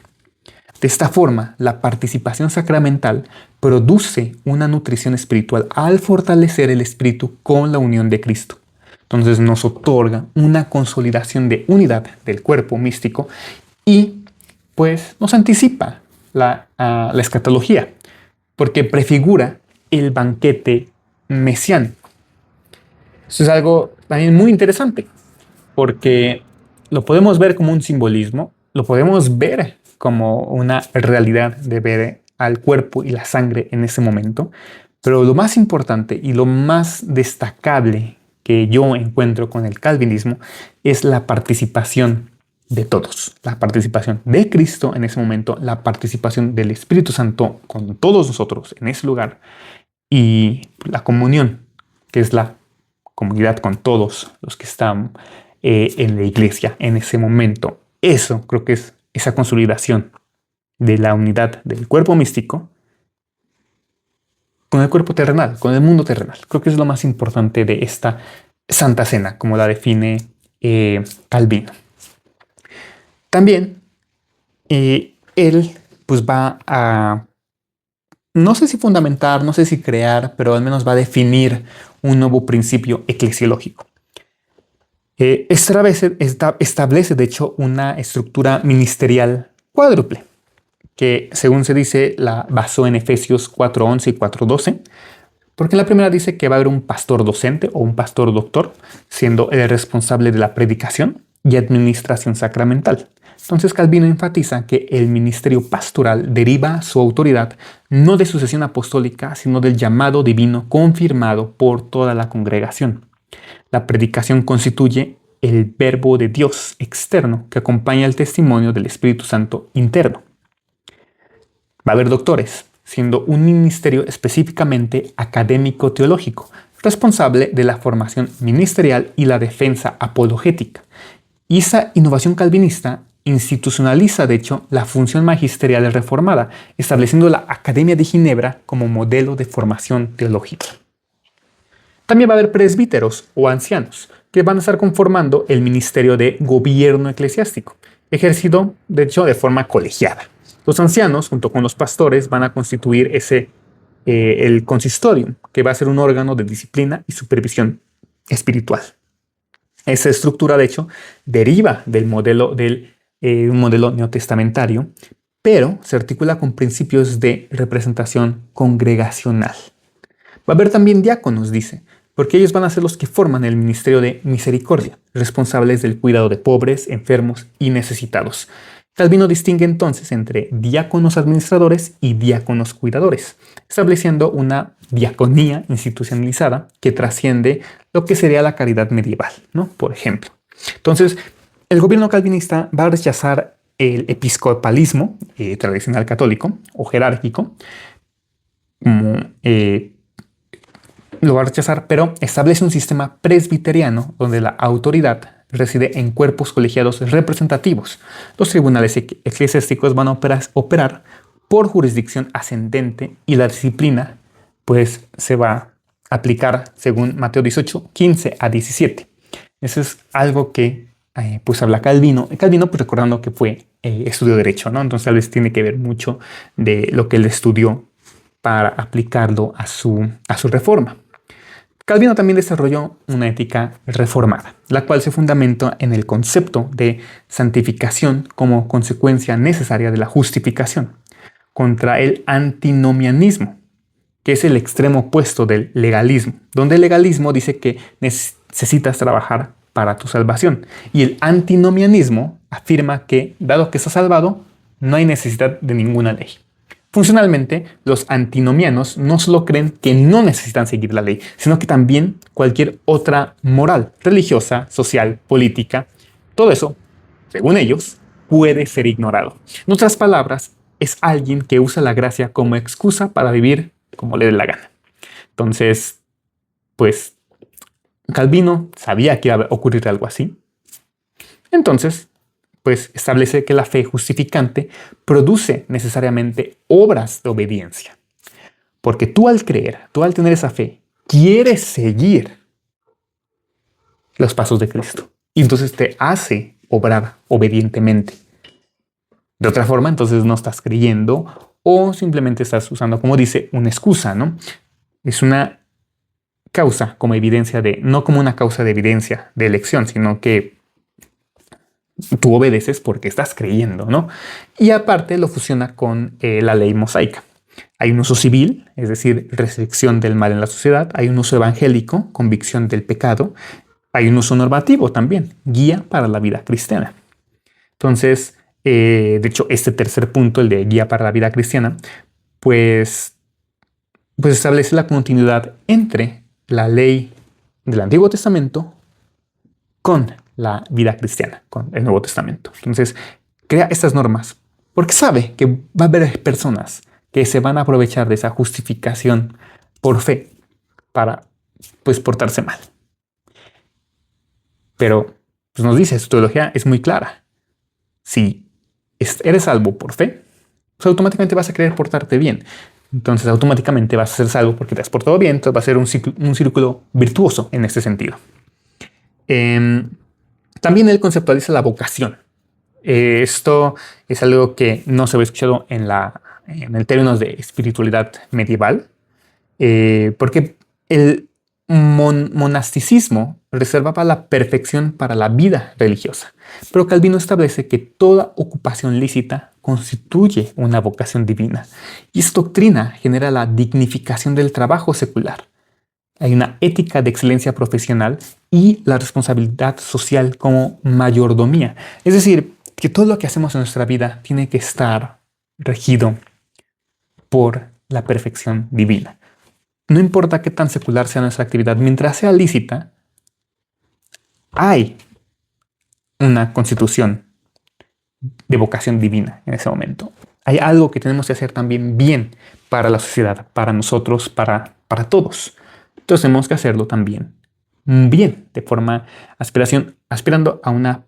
De esta forma, la participación sacramental produce una nutrición espiritual al fortalecer el espíritu con la unión de Cristo. Entonces nos otorga una consolidación de unidad del cuerpo místico y pues nos anticipa la escatología, porque prefigura el banquete mesiánico. Eso es algo también muy interesante, porque lo podemos ver como un simbolismo, lo podemos ver como una realidad de ver al cuerpo y la sangre en ese momento, pero lo más importante y lo más destacable que yo encuentro con el calvinismo es la participación de todos, la participación de Cristo en ese momento, la participación del Espíritu Santo con todos nosotros en ese lugar y la comunión, que es la comunidad con todos los que están en la iglesia en ese momento. Eso creo que es esa consolidación de la unidad del cuerpo místico con el cuerpo terrenal, con el mundo terrenal. Creo que es lo más importante de esta Santa Cena, como la define Calvino. También él pues va a, no sé si fundamentar, no sé si crear, pero al menos va a definir un nuevo principio eclesiológico. Establece, de hecho, una estructura ministerial cuádruple, que según se dice la basó en Efesios 4:11 y 4:12, porque en la primera dice que va a haber un pastor docente o un pastor doctor, siendo el responsable de la predicación y administración sacramental. Entonces Calvino enfatiza que el ministerio pastoral deriva su autoridad no de sucesión apostólica, sino del llamado divino confirmado por toda la congregación. La predicación constituye el verbo de Dios externo que acompaña el testimonio del Espíritu Santo interno. Va a haber doctores, siendo un ministerio específicamente académico-teológico, responsable de la formación ministerial y la defensa apologética. Y esa innovación calvinista institucionaliza, de hecho, la función magisterial reformada, estableciendo la Academia de Ginebra como modelo de formación teológica. También va a haber presbíteros o ancianos que van a estar conformando el ministerio de gobierno eclesiástico, ejercido de hecho de forma colegiada. Los ancianos, junto con los pastores, van a constituir el consistorium, que va a ser un órgano de disciplina y supervisión espiritual. Esa estructura, de hecho, deriva del modelo un modelo neotestamentario, pero se articula con principios de representación congregacional. Va a haber también diáconos, dice, porque ellos van a ser los que forman el ministerio de misericordia, responsables del cuidado de pobres, enfermos y necesitados. Calvino distingue entonces entre diáconos administradores y diáconos cuidadores, estableciendo una diaconía institucionalizada que trasciende lo que sería la caridad medieval, ¿no? Por ejemplo. Entonces, el gobierno calvinista va a rechazar el episcopalismo tradicional católico o jerárquico, lo va a rechazar, pero establece un sistema presbiteriano donde la autoridad reside en cuerpos colegiados representativos. Los tribunales eclesiásticos van a operar por jurisdicción ascendente y la disciplina pues se va a aplicar según Mateo 18, 15 a 17. Eso es algo que pues habla Calvino. Calvino, pues recordando que estudió Derecho, ¿no? Entonces tal vez tiene que ver mucho de lo que él estudió para aplicarlo a su reforma. Calvino también desarrolló una ética reformada, la cual se fundamenta en el concepto de santificación como consecuencia necesaria de la justificación, contra el antinomianismo, que es el extremo opuesto del legalismo, donde el legalismo dice que necesitas trabajar para tu salvación, y el antinomianismo afirma que, dado que estás salvado, no hay necesidad de ninguna ley. Funcionalmente, los antinomianos no solo creen que no necesitan seguir la ley, sino que también cualquier otra moral, religiosa, social, política, todo eso, según ellos, puede ser ignorado. En otras palabras, es alguien que usa la gracia como excusa para vivir como le dé la gana. Entonces, pues, Calvino sabía que iba a ocurrir algo así. Entonces, pues establece que la fe justificante produce necesariamente obras de obediencia. Porque tú al creer, tú al tener esa fe, quieres seguir los pasos de Cristo. Y entonces te hace obrar obedientemente. De otra forma, entonces no estás creyendo o simplemente estás usando, como dice, una excusa, ¿no? Es una causa como evidencia no como una causa de evidencia de elección, sino que tú obedeces porque estás creyendo, ¿no? Y aparte lo fusiona con la ley mosaica. Hay un uso civil, es decir, restricción del mal en la sociedad. Hay un uso evangélico, convicción del pecado. Hay un uso normativo también, guía para la vida cristiana. Entonces, de hecho, este tercer punto, el de guía para la vida cristiana, pues establece la continuidad entre la ley del Antiguo Testamento con la vida cristiana, con el Nuevo Testamento. Entonces, crea estas normas porque sabe que va a haber personas que se van a aprovechar de esa justificación por fe para, pues, portarse mal. Pero pues nos dice, su teología es muy clara. Si eres salvo por fe, pues automáticamente vas a querer portarte bien. Entonces automáticamente vas a ser salvo porque te has portado bien. Entonces va a ser un círculo virtuoso en este sentido. También él conceptualiza la vocación. Esto es algo que no se había escuchado en el términos de espiritualidad medieval, porque el monasticismo reservaba la perfección para la vida religiosa, pero Calvino establece que toda ocupación lícita constituye una vocación divina, y esta doctrina genera la dignificación del trabajo secular. Hay una ética de excelencia profesional y la responsabilidad social como mayordomía. Es decir, que todo lo que hacemos en nuestra vida tiene que estar regido por la perfección divina. No importa qué tan secular sea nuestra actividad, mientras sea lícita, hay una constitución de vocación divina en ese momento. Hay algo que tenemos que hacer también bien para la sociedad, para nosotros, para todos. Entonces tenemos que hacerlo también bien, de forma aspirando a una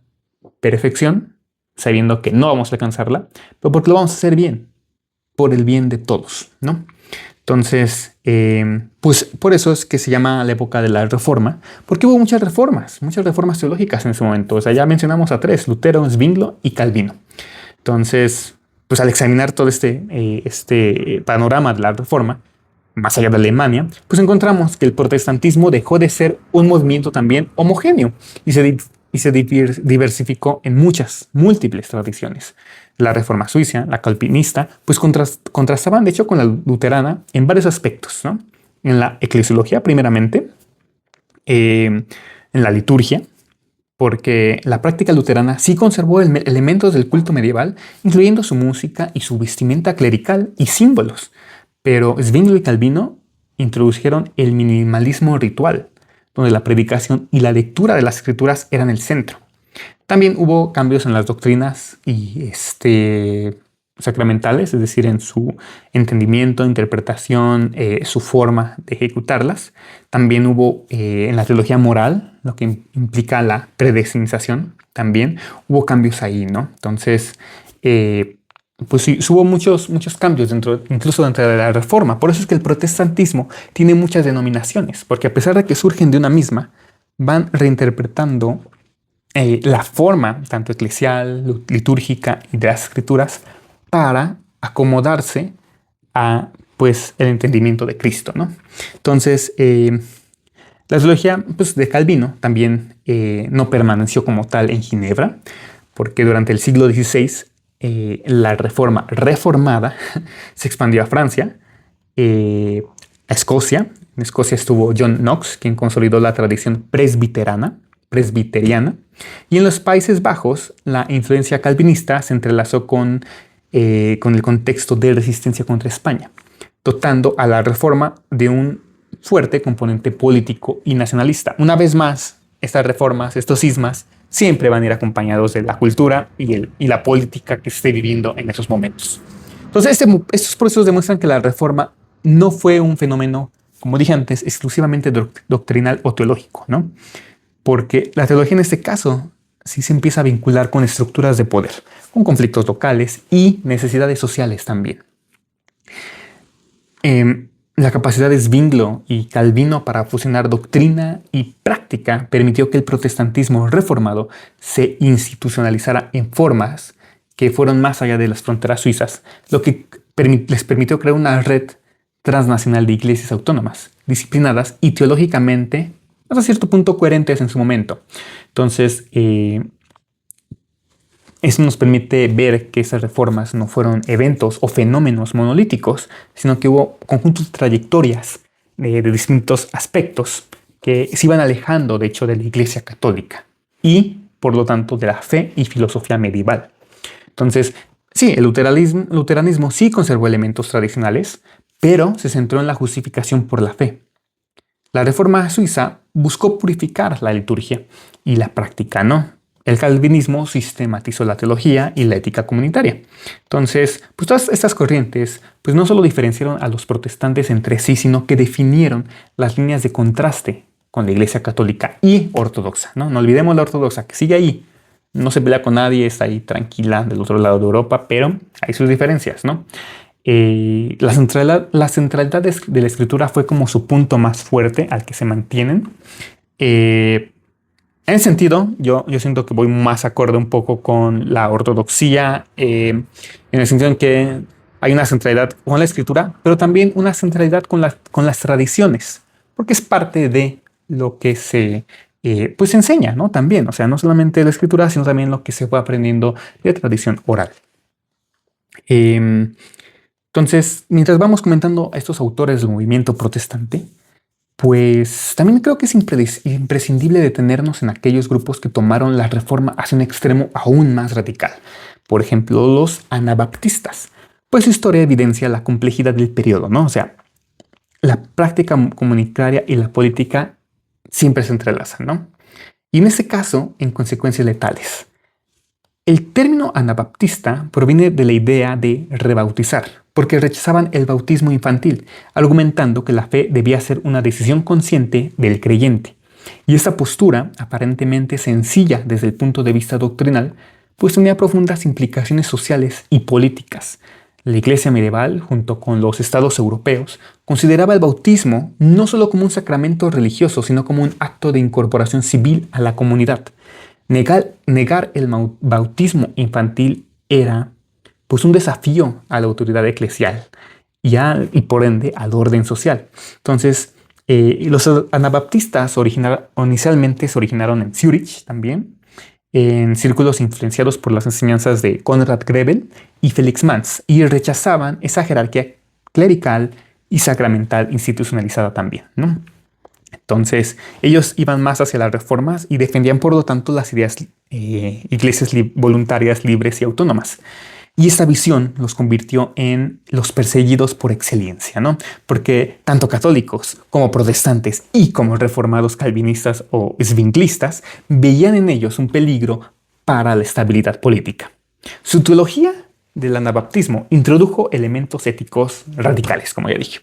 perfección, sabiendo que no vamos a alcanzarla, pero porque lo vamos a hacer bien, por el bien de todos, ¿no? Entonces, pues por eso es que se llama la época de la Reforma, porque hubo muchas reformas teológicas en ese momento. O sea, ya mencionamos a tres: Lutero, Zwinglio y Calvino. Entonces, pues al examinar todo este panorama de la Reforma, más allá de Alemania, pues encontramos que el protestantismo dejó de ser un movimiento también homogéneo y se diversificó en muchas, múltiples tradiciones. La Reforma suiza, la calvinista, pues contrastaban de hecho con la luterana en varios aspectos, ¿no? En la eclesiología, primeramente, en la liturgia, porque la práctica luterana sí conservó elementos del culto medieval, incluyendo su música y su vestimenta clerical y símbolos. Pero Zwinglio y Calvino introdujeron el minimalismo ritual, donde la predicación y la lectura de las escrituras eran el centro. También hubo cambios en las doctrinas y sacramentales, es decir, en su entendimiento, interpretación, su forma de ejecutarlas. También hubo en la teología moral, lo que implica la predestinización, también hubo cambios ahí, ¿no? Entonces, pues sí, hubo muchos cambios incluso dentro de la Reforma. Por eso es que el protestantismo tiene muchas denominaciones, porque a pesar de que surgen de una misma, van reinterpretando la forma, tanto eclesial, litúrgica y de las escrituras, para acomodarse a pues el entendimiento de Cristo, ¿no? Entonces, la teología pues, de Calvino también no permaneció como tal en Ginebra, porque durante el siglo XVI la reforma reformada se expandió a Francia, a Escocia. En Escocia estuvo John Knox, quien consolidó la tradición presbiteriana, y en los Países Bajos la influencia calvinista se entrelazó con el contexto de resistencia contra España, dotando a la reforma de un fuerte componente político y nacionalista. Una vez más, estas reformas, estos cismas, siempre van a ir acompañados de la cultura y la política que se esté viviendo en esos momentos. Entonces, estos procesos demuestran que la reforma no fue un fenómeno, como dije antes, exclusivamente doctrinal o teológico, ¿no? Porque la teología en este caso sí se empieza a vincular con estructuras de poder, con conflictos locales y necesidades sociales también. La capacidad de Zwinglio y Calvino para fusionar doctrina y práctica permitió que el protestantismo reformado se institucionalizara en formas que fueron más allá de las fronteras suizas, lo que les permitió crear una red transnacional de iglesias autónomas, disciplinadas y teológicamente hasta cierto punto coherentes en su momento. Entonces, eso nos permite ver que esas reformas no fueron eventos o fenómenos monolíticos, sino que hubo conjuntos de trayectorias de distintos aspectos que se iban alejando, de hecho, de la Iglesia católica y, por lo tanto, de la fe y filosofía medieval. Entonces, sí, el luteranismo sí conservó elementos tradicionales, pero se centró en la justificación por la fe. La Reforma suiza buscó purificar la liturgia y la práctica, ¿no? El calvinismo sistematizó la teología y la ética comunitaria. Entonces, pues todas estas corrientes pues no solo diferenciaron a los protestantes entre sí, sino que definieron las líneas de contraste con la Iglesia católica y ortodoxa, ¿no? No olvidemos la ortodoxa, que sigue ahí, no se pelea con nadie, está ahí tranquila del otro lado de Europa, pero hay sus diferencias, ¿no? La centralidad de la escritura fue como su punto más fuerte al que se mantienen. En ese sentido, yo siento que voy más acorde un poco con la ortodoxia, en el sentido en que hay una centralidad con la escritura, pero también una centralidad con las tradiciones, porque es parte de lo que pues se enseña, ¿no? También, o sea, no solamente la escritura, sino también lo que se fue aprendiendo de tradición oral. Entonces, mientras vamos comentando a estos autores del movimiento protestante, pues también creo que es imprescindible detenernos en aquellos grupos que tomaron la reforma hacia un extremo aún más radical. Por ejemplo, los anabaptistas. Pues su historia evidencia la complejidad del periodo, ¿no? O sea, la práctica comunitaria y la política siempre se entrelazan, ¿no? Y en este caso, en consecuencias letales. El término anabaptista proviene de la idea de rebautizar, porque rechazaban el bautismo infantil, argumentando que la fe debía ser una decisión consciente del creyente. Y esta postura, aparentemente sencilla desde el punto de vista doctrinal, pues tenía profundas implicaciones sociales y políticas. La Iglesia medieval, junto con los estados europeos, consideraba el bautismo no solo como un sacramento religioso, sino como un acto de incorporación civil a la comunidad. Negar el bautismo infantil era pues un desafío a la autoridad eclesial y por ende al orden social. Entonces, los anabaptistas inicialmente se originaron en Zúrich también, en círculos influenciados por las enseñanzas de Konrad Grebel y Felix Manz, y rechazaban esa jerarquía clerical y sacramental institucionalizada también, ¿no? Entonces, ellos iban más hacia las reformas y defendían, por lo tanto, las ideas iglesias voluntarias, libres y autónomas. Y esta visión los convirtió en los perseguidos por excelencia, ¿no? Porque tanto católicos como protestantes y como reformados calvinistas o zwinglistas veían en ellos un peligro para la estabilidad política. Su teología del anabaptismo introdujo elementos éticos radicales, como ya dije.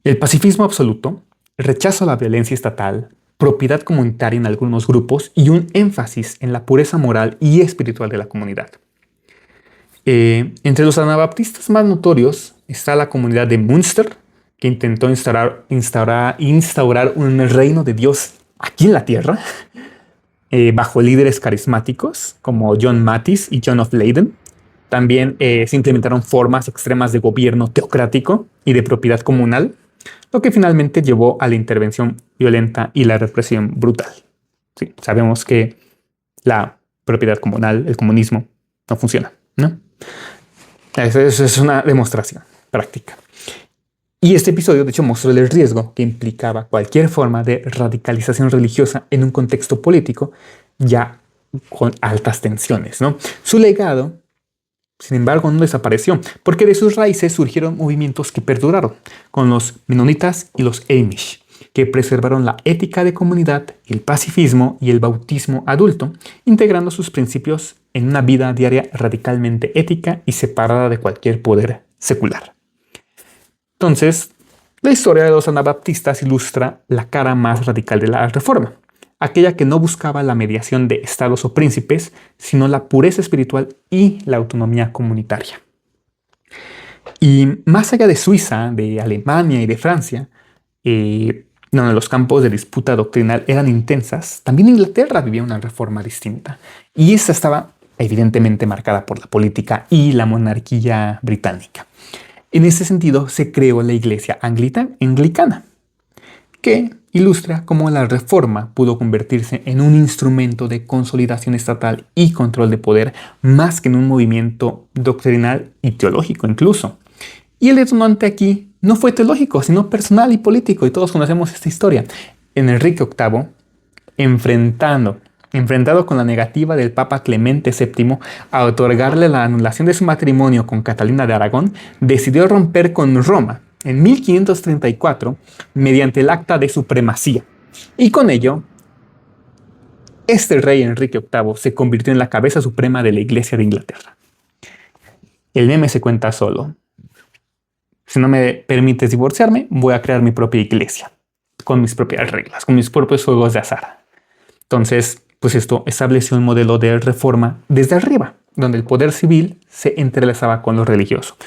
El pacifismo absoluto, rechazo a la violencia estatal, propiedad comunitaria en algunos grupos y un énfasis en la pureza moral y espiritual de la comunidad. Entre los anabaptistas más notorios está la comunidad de Münster, que intentó instaurar un reino de Dios aquí en la tierra, bajo líderes carismáticos como John Mathis y John of Leyden. También se implementaron formas extremas de gobierno teocrático y de propiedad comunal, lo que finalmente llevó a la intervención violenta y la represión brutal. Sí, sabemos que la propiedad comunal, el comunismo, no funciona, ¿no? Eso es una demostración práctica. Y este episodio, de hecho, mostró el riesgo que implicaba cualquier forma de radicalización religiosa en un contexto político ya con altas tensiones, ¿no? Su legado, sin embargo, no desapareció, porque de sus raíces surgieron movimientos que perduraron, con los menonitas y los Amish, que preservaron la ética de comunidad, el pacifismo y el bautismo adulto, integrando sus principios en una vida diaria radicalmente ética y separada de cualquier poder secular. Entonces, la historia de los anabaptistas ilustra la cara más radical de la Reforma, aquella que no buscaba la mediación de estados o príncipes, sino la pureza espiritual y la autonomía comunitaria. Y más allá de Suiza, de Alemania y de Francia, donde los campos de disputa doctrinal eran intensas, también Inglaterra vivía una reforma distinta. Y esta estaba evidentemente marcada por la política y la monarquía británica. En ese sentido se creó la Iglesia Anglicana, que ilustra cómo la reforma pudo convertirse en un instrumento de consolidación estatal y control de poder, más que en un movimiento doctrinal y teológico incluso. Y el detonante aquí no fue teológico, sino personal y político, y todos conocemos esta historia. En Enrique VIII, enfrentado con la negativa del Papa Clemente VII a otorgarle la anulación de su matrimonio con Catalina de Aragón, decidió romper con Roma en 1534 mediante el Acta de Supremacía. Y con ello, este rey Enrique VIII se convirtió en la cabeza suprema de la Iglesia de Inglaterra. El meme se cuenta solo. Si no me permites divorciarme, voy a crear mi propia iglesia, con mis propias reglas, con mis propios juegos de azar. Entonces, pues esto estableció un modelo de reforma desde arriba, donde el poder civil se entrelazaba con lo religioso.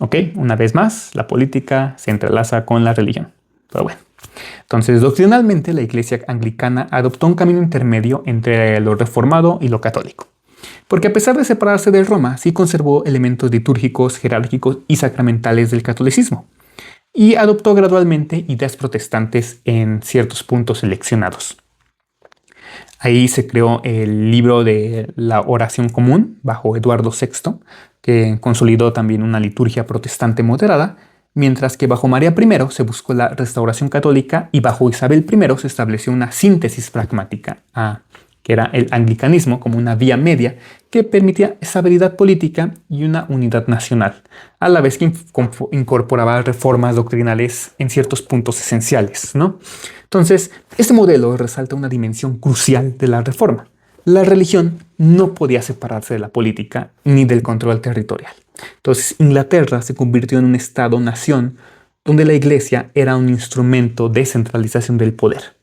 ¿Ok? Una vez más, la política se entrelaza con la religión. Pero bueno. Entonces, doctrinalmente, la Iglesia Anglicana adoptó un camino intermedio entre lo reformado y lo católico. Porque a pesar de separarse de Roma, sí conservó elementos litúrgicos, jerárquicos y sacramentales del catolicismo. Y adoptó gradualmente ideas protestantes en ciertos puntos seleccionados. Ahí se creó el libro de la oración común bajo Eduardo VI, que consolidó también una liturgia protestante moderada, mientras que bajo María I se buscó la restauración católica y bajo Isabel I se estableció una síntesis pragmática, que era el anglicanismo como una vía media que permitía estabilidad política y una unidad nacional, a la vez que incorporaba reformas doctrinales en ciertos puntos esenciales, ¿no? Entonces, este modelo resalta una dimensión crucial de la reforma. La religión no podía separarse de la política ni del control territorial. Entonces, Inglaterra se convirtió en un estado-nación donde la Iglesia era un instrumento de centralización del poder.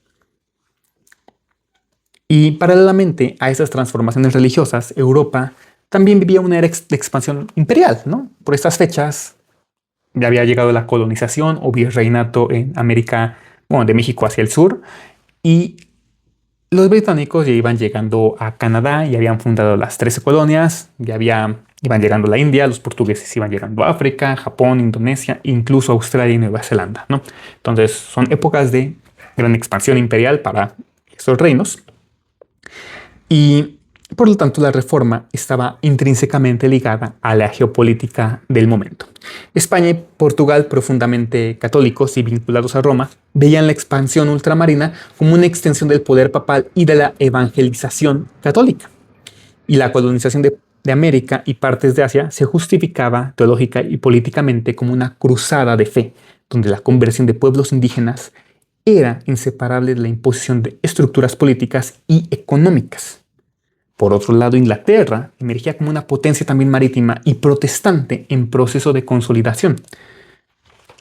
Y paralelamente a esas transformaciones religiosas, Europa también vivía una era de expansión imperial, ¿no? Por estas fechas ya había llegado la colonización o virreinato en América, bueno, de México hacia el sur, y los británicos ya iban llegando a Canadá y habían fundado las 13 colonias, iban llegando a la India, los portugueses iban llegando a África, Japón, Indonesia, incluso Australia y Nueva Zelanda, ¿no? Entonces son épocas de gran expansión imperial para estos reinos y por lo tanto la reforma estaba intrínsecamente ligada a la geopolítica del momento. España y Portugal, profundamente católicos y vinculados a Roma, veían la expansión ultramarina como una extensión del poder papal y de la evangelización católica. Y la colonización de América y partes de Asia se justificaba teológica y políticamente como una cruzada de fe, donde la conversión de pueblos indígenas era inseparable de la imposición de estructuras políticas y económicas. Por otro lado, Inglaterra emergía como una potencia también marítima y protestante en proceso de consolidación.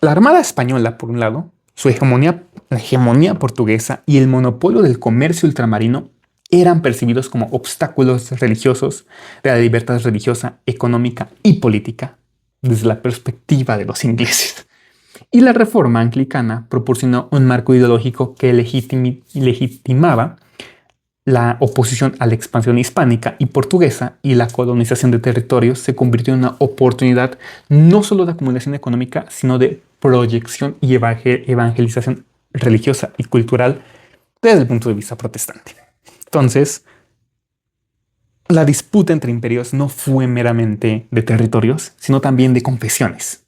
La Armada Española, por un lado, la hegemonía portuguesa y el monopolio del comercio ultramarino eran percibidos como obstáculos religiosos de la libertad religiosa, económica y política desde la perspectiva de los ingleses. Y la reforma anglicana proporcionó un marco ideológico que legitimaba la oposición a la expansión hispánica y portuguesa y la colonización de territorios se convirtió en una oportunidad no solo de acumulación económica, sino de proyección y evangelización religiosa y cultural desde el punto de vista protestante. Entonces, la disputa entre imperios no fue meramente de territorios, sino también de confesiones.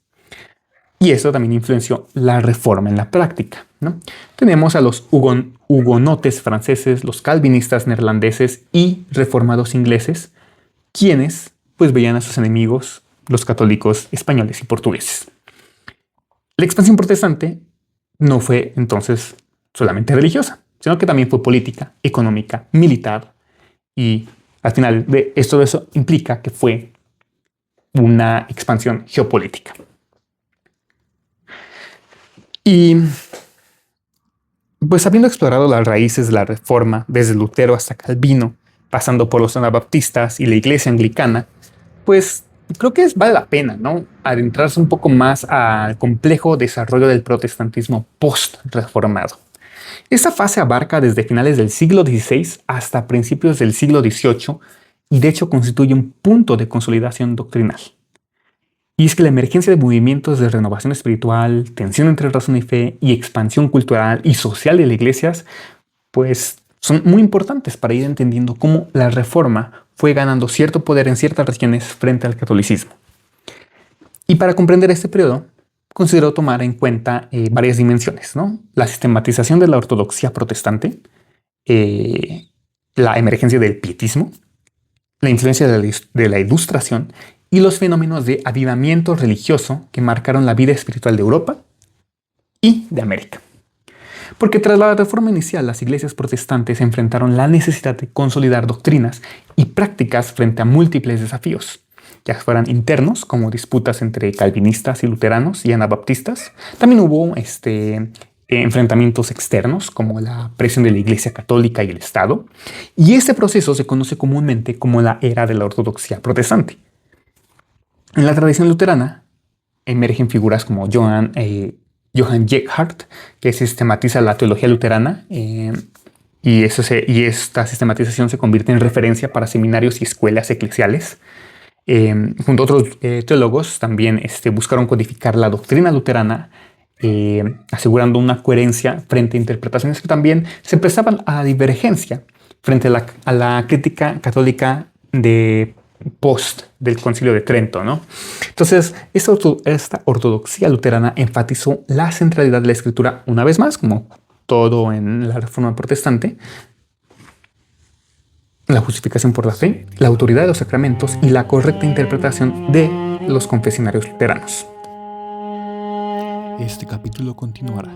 Y eso también influenció la reforma en la práctica, ¿no? Tenemos a los hugonotes franceses, los calvinistas neerlandeses y reformados ingleses, quienes pues veían a sus enemigos, los católicos españoles y portugueses. La expansión protestante no fue entonces solamente religiosa, sino que también fue política, económica, militar y al final de todo eso implica que fue una expansión geopolítica. Y pues habiendo explorado las raíces de la reforma desde Lutero hasta Calvino, pasando por los anabaptistas y la iglesia anglicana, pues creo que vale la pena, ¿no? Adentrarse un poco más al complejo desarrollo del protestantismo post-reformado. Esta fase abarca desde finales del siglo XVI hasta principios del siglo XVIII y de hecho constituye un punto de consolidación doctrinal. Y es que la emergencia de movimientos de renovación espiritual, tensión entre razón y fe y expansión cultural y social de las iglesias, pues son muy importantes para ir entendiendo cómo la reforma fue ganando cierto poder en ciertas regiones frente al catolicismo. Y para comprender este periodo, considero tomar en cuenta varias dimensiones, ¿no? La sistematización de la ortodoxia protestante, la emergencia del pietismo, la influencia de la ilustración y los fenómenos de avivamiento religioso que marcaron la vida espiritual de Europa y de América. Porque tras la reforma inicial, las iglesias protestantes enfrentaron la necesidad de consolidar doctrinas y prácticas frente a múltiples desafíos, ya fueran internos, como disputas entre calvinistas y luteranos y anabaptistas. También hubo enfrentamientos externos, como la presión de la Iglesia Católica y el Estado. Y este proceso se conoce comúnmente como la era de la ortodoxia protestante. En la tradición luterana emergen figuras como Johann Gerhard, que sistematiza la teología luterana, y esta sistematización se convierte en referencia para seminarios y escuelas eclesiales. Junto a otros teólogos también buscaron codificar la doctrina luterana, asegurando una coherencia frente a interpretaciones que también se prestaban a la divergencia frente a la crítica católica de post del Concilio de Trento, ¿no? Entonces, esta ortodoxia luterana enfatizó la centralidad de la Escritura una vez más, como todo en la Reforma protestante, la justificación por la fe, la autoridad de los sacramentos y la correcta interpretación de los confesionarios luteranos. Este capítulo continuará.